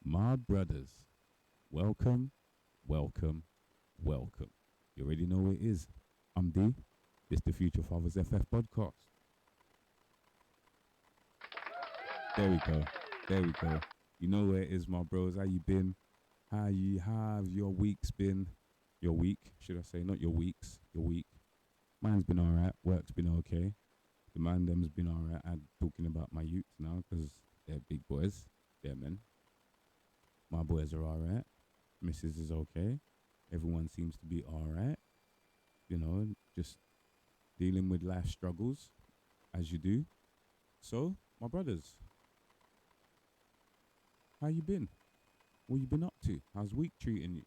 My brothers, welcome, welcome, welcome. You already know what it is. I'm D. This the Future Fathers FF podcast. There we go. There we go. You know where it is, my bros. How you been? How you have your weeks been? Your week, should I say? Not your weeks. Your week. Mine's been alright. Work's been okay. The man them's been alright. I'm talking about my youths now because they're big boys. They're men. My boys are alright. Mrs. is okay. Everyone seems to be alright. Just dealing with life struggles as you do. So, my brothers, how you been? What you been up to? How's week treating you?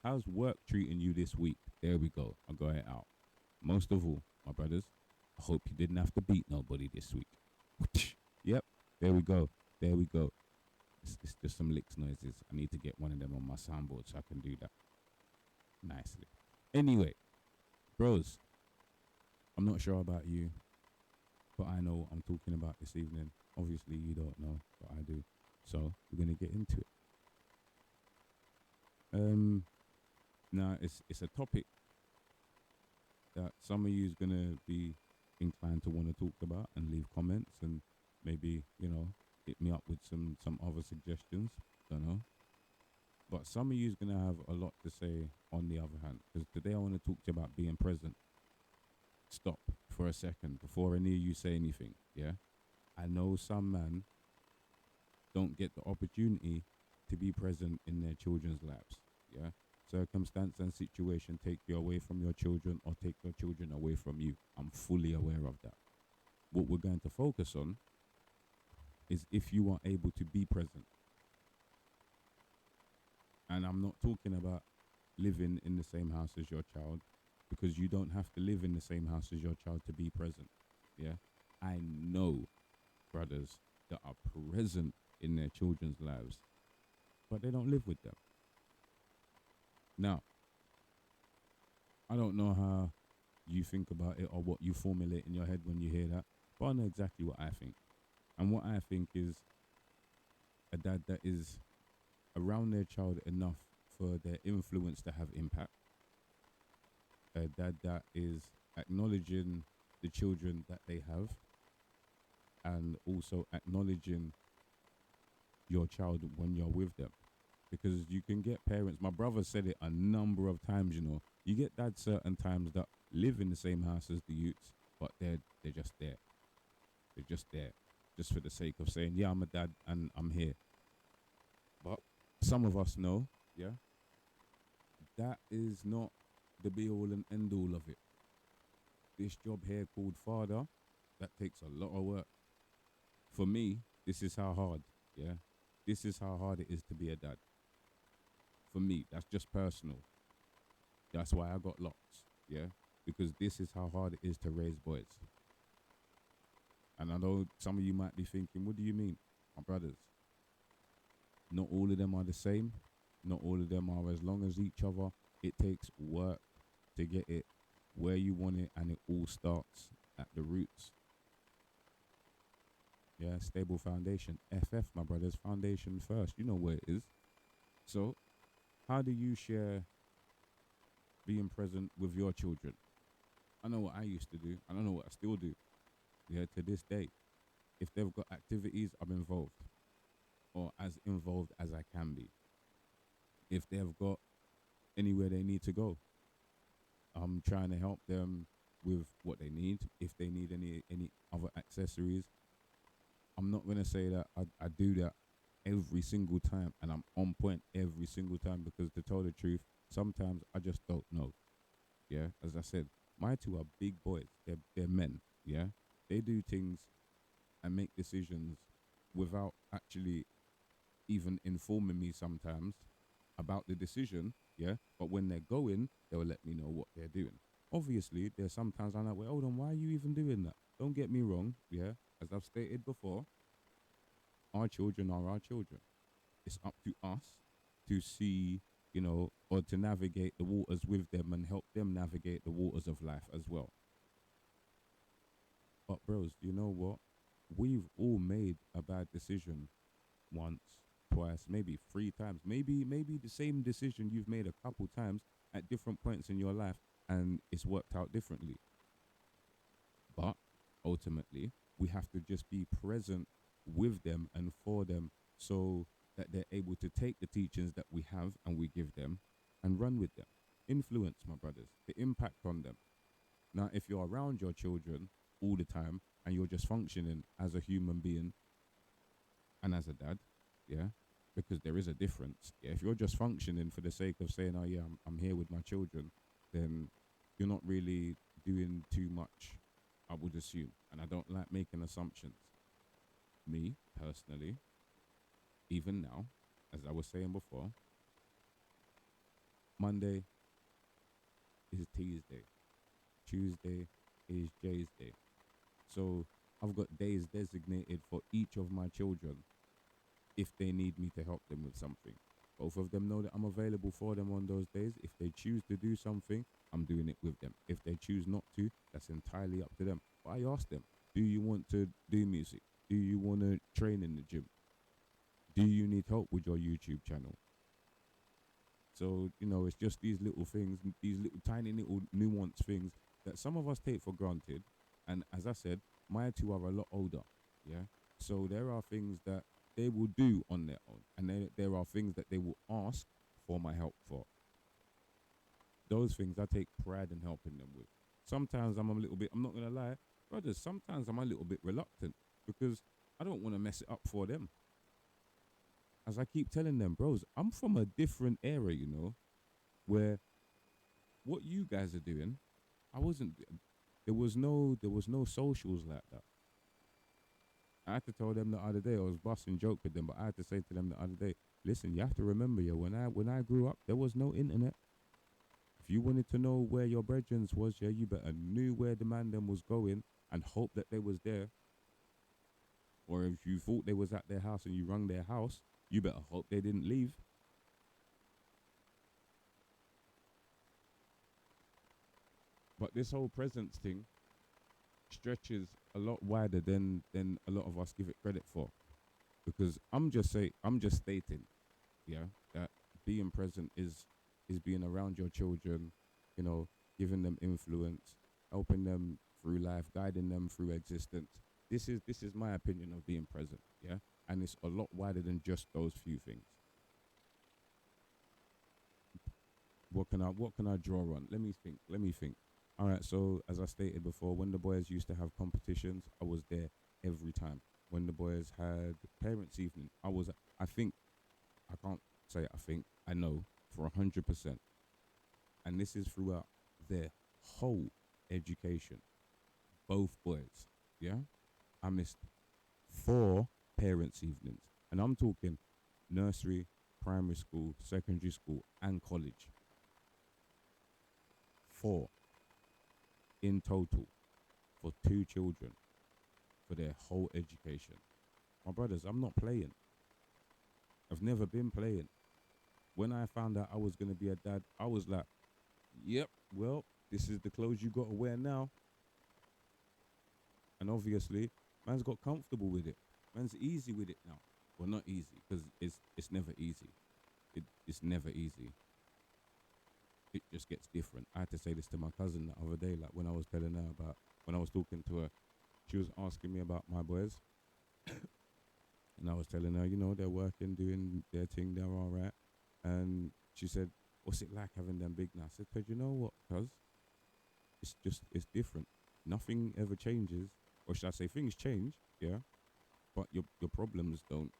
How's work treating you this week? There we go. I'll go it out. Most of all, my brothers, I hope you didn't have to beat nobody this week. Yep. There we go. There we go. It's just some licks noises. I need to get one of them on my soundboard so I can do that nicely. Anyway, bros, I'm not sure about you, but I know what I'm talking about this evening. Obviously, you don't know, but I do. So we're gonna get into it. Now it's a topic that some of you is gonna be inclined to want to talk about and leave comments and maybe hit me up with some other suggestions. Don't know, but some of you is gonna have a lot to say on the other hand. Because today I want to talk to you about being present. Stop for a second before any of you say anything. Yeah, I know some men don't get the opportunity to be present in their children's lives. Yeah. Circumstance and situation take you away from your children or take your children away from you. I'm fully aware of that. What we're going to focus on is if you are able to be present. And I'm not talking about living in the same house as your child because you don't have to live in the same house as your child to be present. Yeah. I know brothers that are present in their children's lives, but they don't live with them. Now, I don't know how you think about it or what you formulate in your head when you hear that, but I know exactly what I think. And what I think is a dad that is around their child enough for their influence to have impact, a dad that is acknowledging the children that they have and also acknowledging your child when you're with them. Because you can get parents, my brother said it a number of times, you get dads certain times that live in the same house as the youths, but they're just there. They're just there. Just for the sake of saying, yeah, I'm a dad and I'm here. But some of us know, yeah, that is not the be all and end all of it. This job here called father, that takes a lot of work. For me, this is how hard, yeah. This is how hard it is to be a dad. For me, that's just personal. That's why I got locks, yeah. Because this is how hard it is to raise boys. And I know some of you might be thinking, what do you mean? My brothers, not all of them are the same. Not all of them are as long as each other. It takes work to get it where you want it, and it all starts at the roots. Yeah, stable foundation. FF, my brothers, foundation first. You know where it is. So, how do you share being present with your children? I know what I used to do. I don't know what I still do. Yeah, to this day. If they've got activities, I'm involved, or as involved as I can be. If they've got anywhere they need to go, I'm trying to help them with what they need. If they need any other accessories, I'm not gonna say that I do that every single time and I'm on point every single time because to tell the truth, sometimes I just don't know. Yeah, as I said, my two are big boys. They're men. Yeah, they do things and make decisions without actually even informing me sometimes about the decision. Yeah, but when they're going, they'll let me know what they're doing. Obviously, there's sometimes I'm like, well, hold on, why are you even doing that? Don't get me wrong. Yeah, as I've stated before, our children are our children. It's up to us to see, or to navigate the waters with them and help them navigate the waters of life as well. But bros, you know what? We've all made a bad decision once, twice, maybe three times, maybe the same decision you've made a couple times at different points in your life, and it's worked out differently. But ultimately, we have to just be present with them and for them, so that they're able to take the teachings that we have and we give them and run with them. Influence, my brothers, the impact on them. Now, if you're around your children all the time and you're just functioning as a human being and as a dad, yeah, because there is a difference. Yeah, if you're just functioning for the sake of saying, "Oh yeah, I'm here with my children," then you're not really doing too much, I would assume. And I don't like making assumptions. Me personally, even now, as I was saying before, Monday is T's day, Tuesday is Jay's day. So I've got days designated for each of my children if they need me to help them with something. Both of them know that I'm available for them on those days. If they choose to do something, I'm doing it with them. If they choose not to, that's entirely up to them. But I ask them, do you want to do music? Do you want to train in the gym? Do you need help with your YouTube channel? So, it's just these little things, these little tiny little nuanced things that some of us take for granted. And as I said, my two are a lot older. Yeah. So there are things that they will do on their own. And there are things that they will ask for my help for. Those things I take pride in helping them with. Sometimes I'm not going to lie, brothers, sometimes I'm a little bit reluctant because I don't want to mess it up for them. As I keep telling them, bros, I'm from a different era, where what you guys are doing, I wasn't. There was no socials like that. I had to tell them the other day. I was busting joke with them, but I had to say to them the other day, listen, you have to remember, yeah, when I grew up, there was no internet. If you wanted to know where your brethren was, yeah, you better knew where the man them was going and hope that they was there. Or if you thought they was at their house and you rung their house, you better hope they didn't leave. But this whole presence thing stretches a lot wider than a lot of us give it credit for. Because I'm just stating, yeah, that being present is being around your children, giving them influence, helping them through life, guiding them through existence. This is my opinion of being present, yeah? And it's a lot wider than just those few things. What can I draw on? Let me think. All right, so as I stated before, when the boys used to have competitions, I was there every time. When the boys had parents' evening, I think, I can't say I think, I know for 100%. And this is throughout their whole education. Both boys, yeah? I missed 4 parents' evenings. And I'm talking nursery, primary school, secondary school, and college. 4 in total for 2 children for their whole education. My brothers, I'm not playing. I've never been playing. When I found out I was going to be a dad, I was like, yep, well, this is the clothes you got to wear now. And obviously, man's got comfortable with it. Man's easy with it now. Well, not easy, because it's never easy. It's never easy. It just gets different. I had to say this to my cousin the other day, like when I was telling her about, when I was talking to her, she was asking me about my boys. And I was telling her, they're working, doing their thing, they're all right. And she said, what's it like having them big now? I said, cause you know what, cuz? It's different. Nothing ever changes. Or should I say things change, yeah? But your problems don't.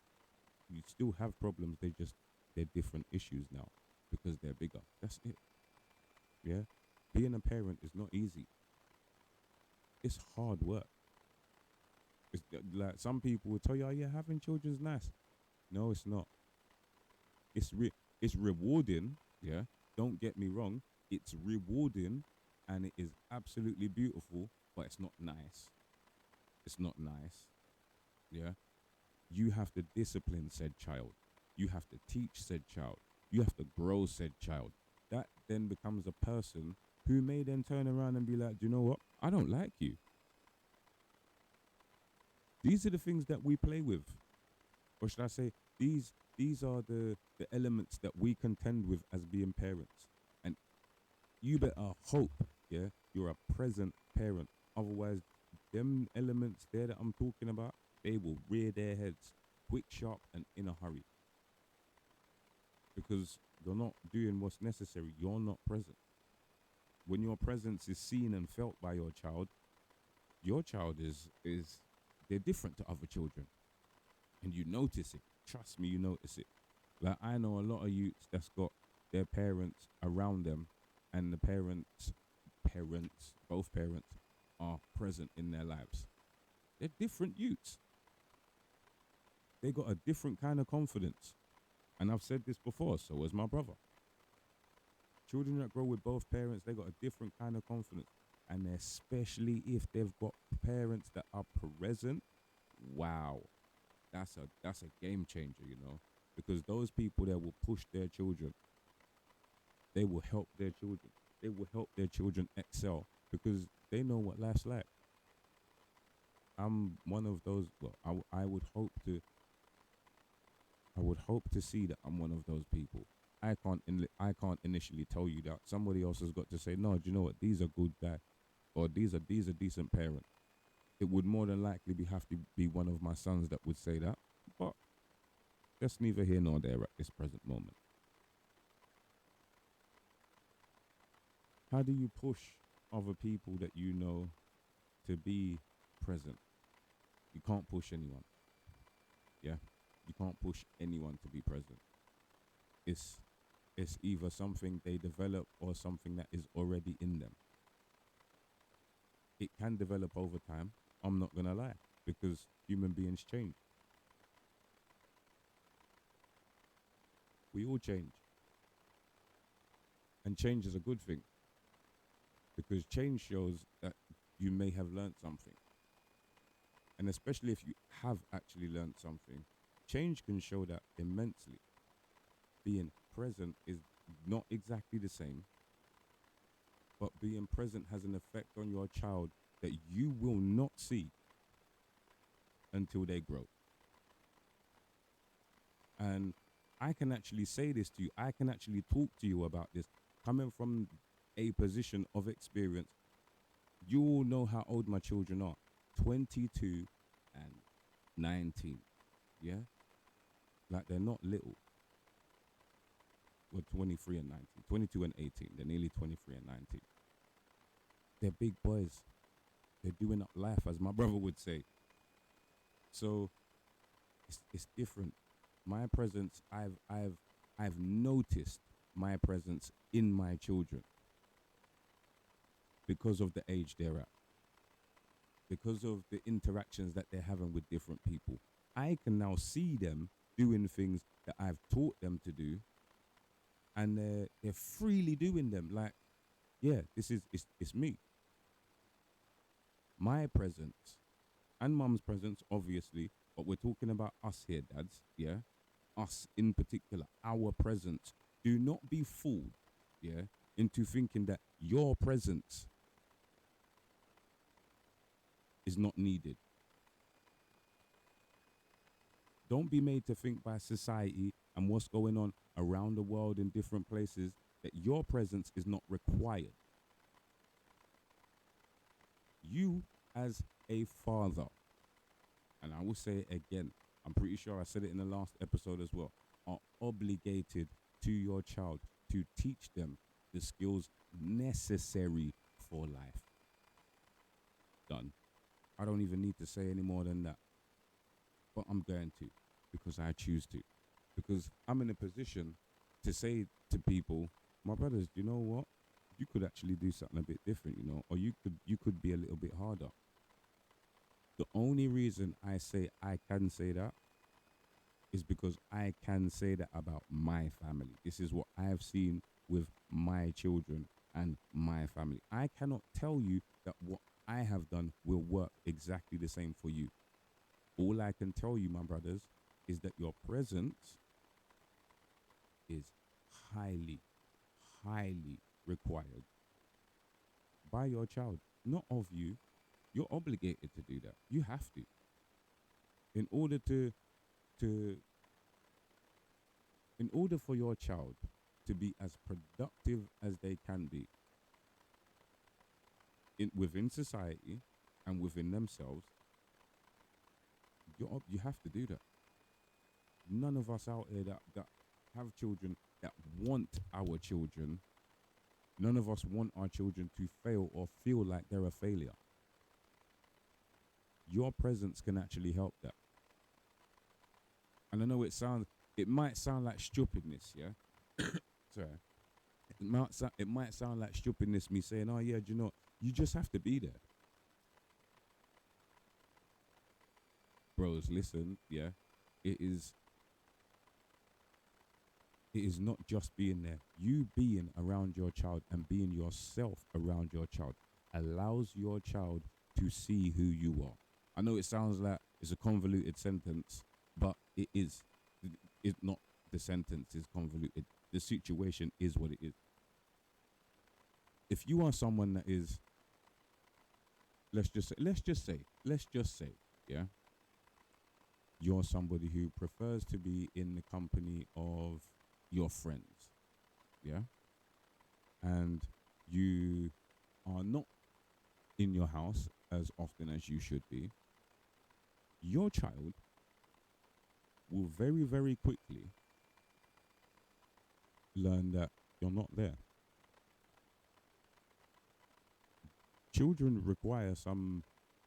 You still have problems, they're different issues now because they're bigger. That's it. Yeah? Being a parent is not easy. It's hard work. It's like some people will tell you, oh yeah, having children's nice. No, it's not. It's rewarding, yeah. Don't get me wrong. It's rewarding and it is absolutely beautiful, but it's not nice. It's not nice. Yeah. You have to discipline said child. You have to teach said child. You have to grow said child. That then becomes a person who may then turn around and be like, do you know what? I don't like you. These are the things that we play with. or should I say, these are the elements that we contend with as being parents. And you better hope, yeah, you're a present parent. Otherwise, them elements there that I'm talking about, they will rear their heads quick, sharp, and in a hurry because you're not doing what's necessary. You're not present. When your presence is seen and felt by your child is they're different to other children, and you notice it. Trust me, you notice it. Like I know a lot of youths that's got their parents around them, and the both parents are present in their lives. They're different youths. They got a different kind of confidence. And I've said this before, so has my brother. Children that grow with both parents, they got a different kind of confidence. And especially if they've got parents that are present, wow, that's a game changer, you know. Because those people there will push their children. They will help their children. They will help their children excel because they know what life's like. I'm one of those. Well, I would hope to see that I'm one of those people. I can't initially tell you that. Somebody else has got to say, no, do you know what? These are good guys, or these are decent parents. It would more than likely have to be one of my sons that would say that. But that's neither here nor there at this present moment. How do you push other people that you know to be present? You can't push anyone. Yeah, you can't push anyone to be present. It's it's either something they develop or something that is already in them. It can develop over time. I'm not gonna lie, because human beings change. We all change, and change is a good thing because change shows that you may have learned something, and especially if you have actually learned something, change can show that immensely. Being present is not exactly the same, but being present has an effect on your child that you will not see until they grow. And I can actually say this to you. I can actually talk to you about this coming from a position of experience. You all know how old my children are, 22 and 19. Yeah? Like they're not little. Well, 23 and 19. 22 and 18. They're nearly 23 and 19. They're big boys. They're doing up life, as my brother would say. So it's different. My presence, I've noticed my presence in my children because of the age they're at, because of the interactions that they're having with different people. I can now see them doing things that I've taught them to do, and they're freely doing them. Like, yeah, this is it's me. My presence and mum's presence, obviously, but we're talking about us here, dads. Yeah, us in particular, our presence. Do not be fooled, yeah, into thinking that your presence is not needed. Don't be made to think by society and what's going on around the world in different places that your presence is not required. You, as a father, and I will say it again, I'm pretty sure I said it in the last episode as well, are obligated to your child to teach them the skills necessary for life. Done. I don't even need to say any more than that. But I'm going to because I choose to. Because I'm in a position to say to people, my brothers, you know what? You could actually do something a bit different, you know, or you could be a little bit harder. The only reason I say I can say that is because I can say that about my family. This is what I have seen with my children and my family. I cannot tell you that what I have done will work exactly the same for you. All I can tell you, my brothers, is that your presence is highly, highly required by your child, not of you. You're obligated to do that. You have to. In order to to, in order for your child to be as productive as they can be within society and within themselves, you have to do that. None of us out here that have children that want our children, none of us want our children to fail or feel like they're a failure. Your presence can actually help that. And I know it might sound like stupidness, yeah? Sorry. It might sound like stupidness, me saying, oh yeah, do you know, you just have to be there. Bros, listen, yeah? It is not just being there. You being around your child and being yourself around your child allows your child to see who you are. I know it sounds like it's a convoluted sentence, but it is. It's not, the sentence is convoluted. The situation is what it is. If you are someone that is, let's just say, yeah, you're somebody who prefers to be in the company of your friends, yeah, and you are not in your house as often as you should be, your child will very, very quickly learn that you're not there. Children require some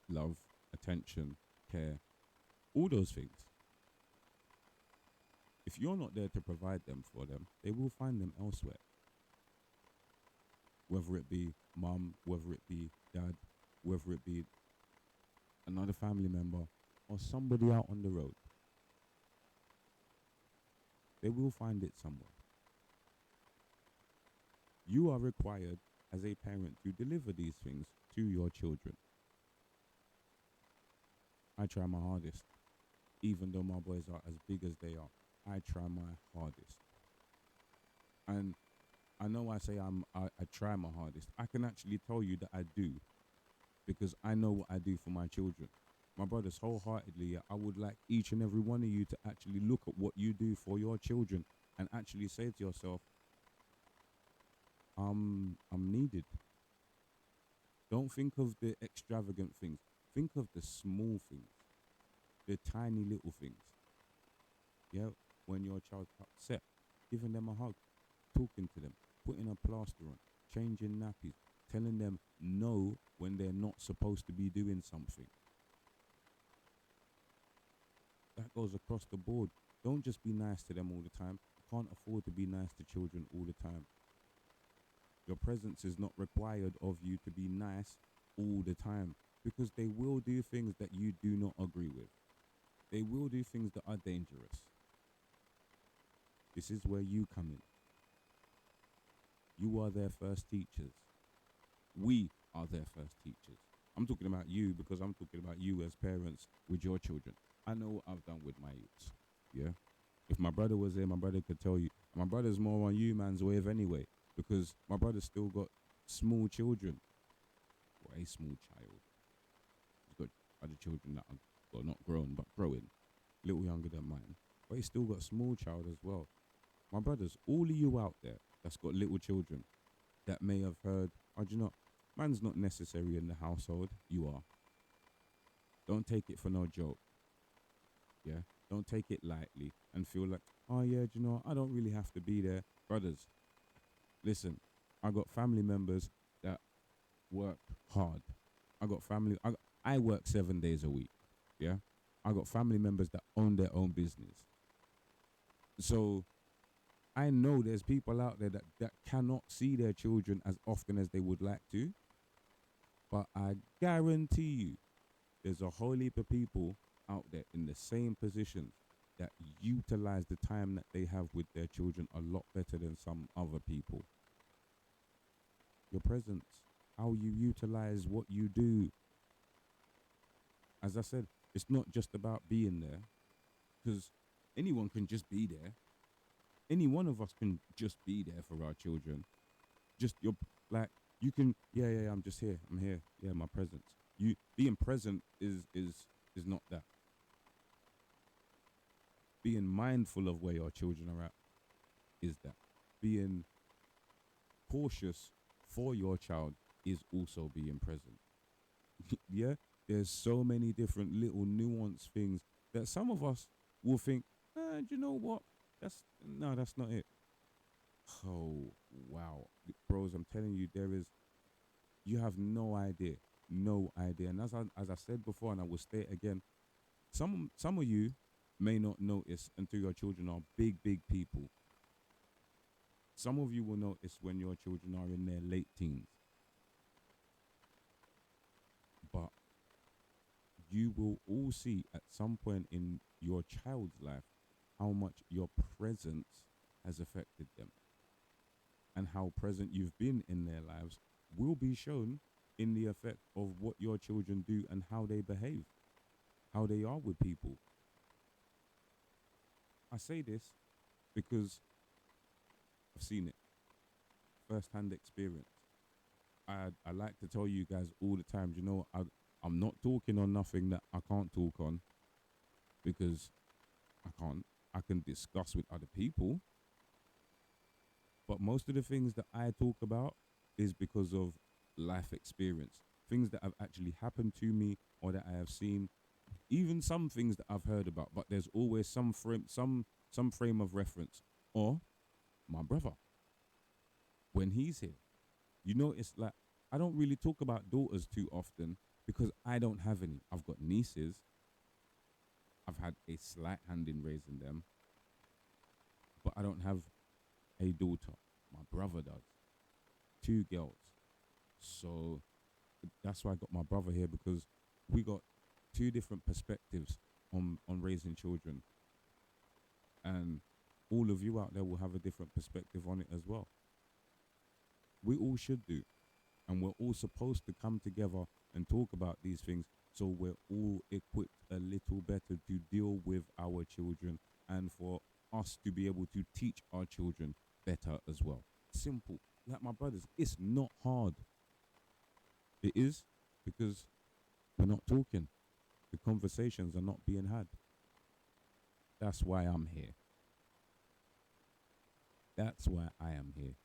love, attention, care, all those things. If you're not there to provide them for them, they will find them elsewhere. Whether it be mum, whether it be dad, whether it be another family member, or somebody out on the road. They will find it somewhere. You are required as a parent to deliver these things to your children. I try my hardest. Even though my boys are as big as they are, I try my hardest. And I know I say I try my hardest. I can actually tell you that I do, because I know what I do for my children. My brothers, wholeheartedly, I would like each and every one of you to actually look at what you do for your children and actually say to yourself, I'm needed. Don't think of the extravagant things. Think of the small things, the tiny little things. Yeah, when your child's upset, giving them a hug, talking to them, putting a plaster on, changing nappies, telling them no when they're not supposed to be doing something. That goes across the board. Don't just be nice to them all the time. You can't afford to be nice to children all the time. Your presence is not required of you to be nice all the time, because they will do things that you do not agree with. They will do things that are dangerous. This is where you come in. You are their first teachers. We are their first teachers. I'm talking about you because I'm talking about you as parents with your children. I know what I've done with my youths. Yeah. If my brother was here, my brother could tell you. My brother's more on you man's wave anyway, because my brother's still got small children. Or a small child. He's got other children that are, well, not grown, but growing. A little younger than mine. But he's still got a small child as well. My brothers, all of you out there that's got little children that may have heard, oh, do you know, man's not necessary in the household. You are. Don't take it for no joke. Yeah? Don't take it lightly and feel like, oh yeah, do you know, I don't really have to be there. Brothers, listen, I got family members that work hard. I work 7 days a week. Yeah? I got family members that own their own business. So I know there's people out there that cannot see their children as often as they would like to. But I guarantee you, there's a whole heap of people out there in the same positions that utilize the time that they have with their children a lot better than some other people. Your presence, how you utilize what you do. As I said, it's not just about being there, because anyone can just be there. Any one of us can just be there for our children. Just you can, yeah, I'm just here. I'm here. Yeah, my presence. You being present is not that. being mindful of where your children are at is that. Being cautious for your child is also being present. Yeah, there's so many different little nuanced things that some of us will think, do you know what? That's not it. Oh wow, bros, I'm telling you, you have no idea, no idea. And as I said before, and I will state again, some of you may not notice until your children are big people. Some of you will notice when your children are in their late teens, but you will all see at some point in your child's life how much your presence has affected them, and how present you've been in their lives will be shown in the effect of what your children do and how they behave, how they are with people. I say this because I've seen it, first hand experience. I like to tell you guys all the time, you know, I'm not talking on nothing that I can't talk on, because I can't. I can discuss with other people, but most of the things that I talk about is because of life experience, things that have actually happened to me or that I have seen, even some things that I've heard about. But there's always some frame of reference, or my brother when he's here. You know, it's like I don't really talk about daughters too often because I don't have any. I've got nieces. I've had a slight hand in raising them, but I don't have a daughter. My brother does. Two girls. So that's why I got my brother here, because we got two different perspectives on raising children. And all of you out there will have a different perspective on it as well. We all should do. And we're all supposed to come together and talk about these things so we're all equipped a little better to deal with our children, and for us to be able to teach our children better as well. Simple. Like my brothers, it's not hard. It is because we're not talking. The conversations are not being had. That's why I'm here. That's why I am here.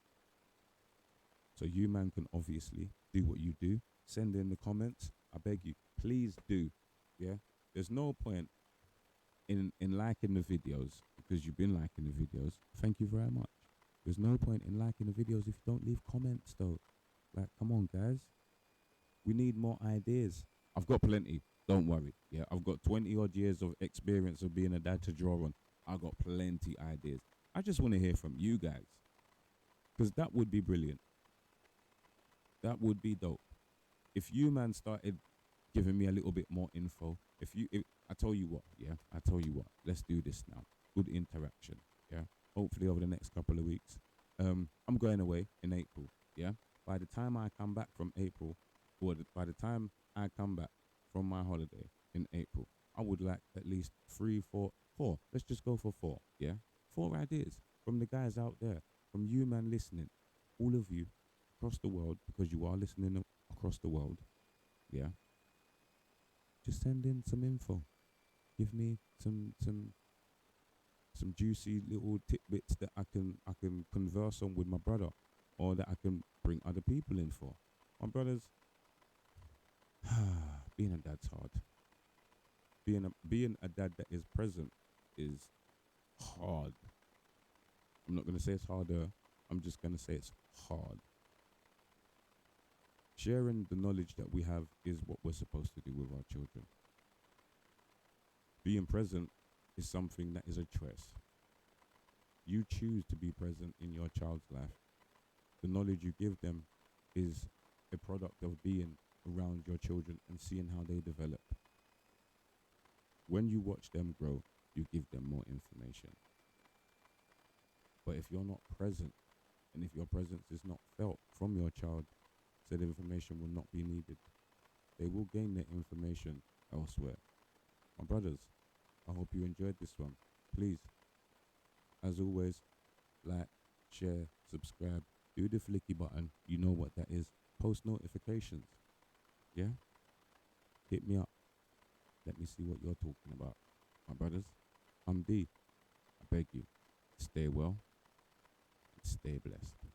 So you man can obviously do what you do. Send in the comments. I beg you, please do. Yeah. There's no point in liking the videos, because you've been liking the videos. Thank you very much. There's no point in liking the videos if you don't leave comments though. Like, come on, guys. We need more ideas. I've got plenty. Don't worry. Yeah, I've got 20 odd years of experience of being a dad to draw on. I've got plenty ideas. I just want to hear from you guys, because that would be brilliant. That would be dope. If you man started giving me a little bit more info, if I tell you what, yeah, I tell you what, let's do this now. Good interaction, yeah. Hopefully over the next couple of weeks. I'm going away in April, yeah. By the time I come back from April, by the time I come back from my holiday in April, I would like at least 3, 4, 4. Let's just go for 4, yeah. 4 ideas from the guys out there, from you man listening, all of you across the world, because you are listening across the world, yeah. Just send in some info. Give me some juicy little tidbits that I can converse on with my brother, or that I can bring other people in for. My brothers, being a dad's hard. Being a dad that is present is hard. I'm not gonna say it's harder. I'm just gonna say it's hard. Sharing the knowledge that we have is what we're supposed to do with our children. Being present is something that is a choice. You choose to be present in your child's life. The knowledge you give them is a product of being around your children and seeing how they develop. When you watch them grow, you give them more information. But if you're not present, and if your presence is not felt from your child, said information will not be needed. They will gain their information elsewhere. My brothers, I hope you enjoyed this one. Please, as always, like, share, subscribe, do the flicky button. You know what that is. Post notifications. Yeah? Hit me up. Let me see what you're talking about. My brothers, I'm D. beg you, stay well and stay blessed.